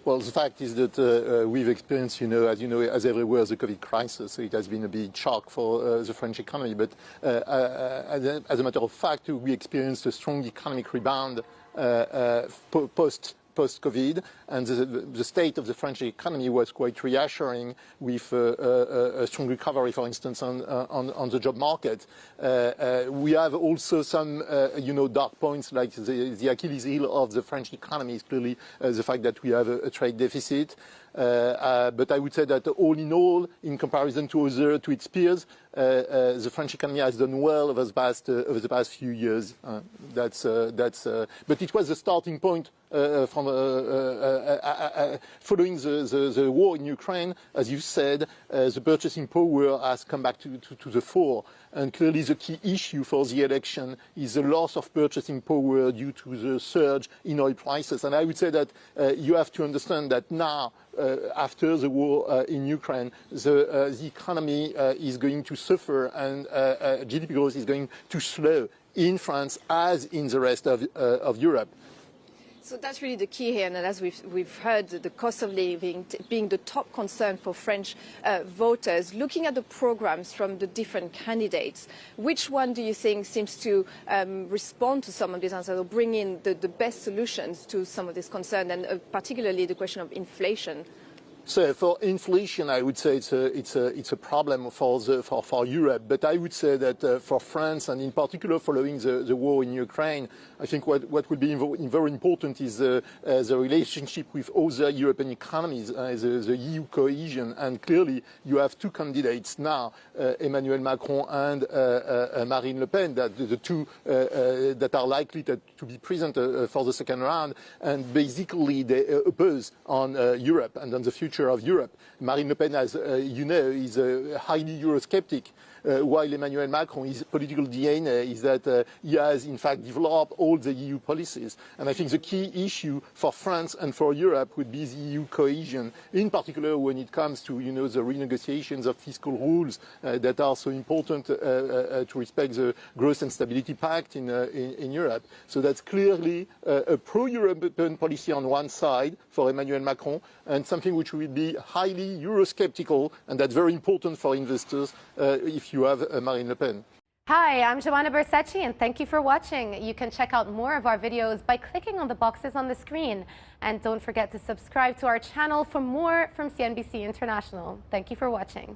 Well, the fact is that we've experienced, as everywhere, the COVID crisis. So it has been a big shock for the French economy. But as a matter of fact, we experienced a strong economic rebound post-COVID, and the state of the French economy was quite reassuring, with a strong recovery, for instance, on the job market. We have also some, dark points, like the Achilles heel of the French economy is clearly the fact that we have a trade deficit. But I would say that all in all, in comparison to its peers, the French economy has done well over the past few years. But it was a starting point from following the war in Ukraine. As you said, the purchasing power has come back to the fore. And clearly the key issue for the election is the loss of purchasing power due to the surge in oil prices. And I would say that you have to understand that now, after the war in Ukraine, the economy is going to suffer, and GDP growth is going to slow in France as in the rest of Europe. So that's really the key here, and as we've heard, the cost of living being the top concern for French voters. Looking at the programs from the different candidates, which one do you think seems to respond to some of these answers, or bring in the best solutions to some of these concerns, and particularly the question of inflation? So for inflation, I would say it's a problem for Europe. But I would say that for France, and in particular following the war in Ukraine, I think what will be very important is the relationship with other European economies, the EU cohesion. And clearly, you have two candidates now, Emmanuel Macron and Marine Le Pen, that the two that are likely to be present for the second round. And basically, they oppose on Europe and on the future of Europe. Marine Le Pen, as you know, is a highly Eurosceptic, while Emmanuel Macron, his political DNA is that he has in fact developed all the EU policies. And I think the key issue for France and for Europe would be the EU cohesion, in particular when it comes to the renegotiations of fiscal rules that are so important to respect the Growth and Stability Pact in Europe. So that's clearly a pro-European policy on one side for Emmanuel Macron, and something which will be highly Eurosceptical, and that's very important for investors if you have Marine Le Pen. Hi, I'm Joanna Bersecci, and thank you for watching. You can check out more of our videos by clicking on the boxes on the screen. And don't forget to subscribe to our channel for more from CNBC International. Thank you for watching.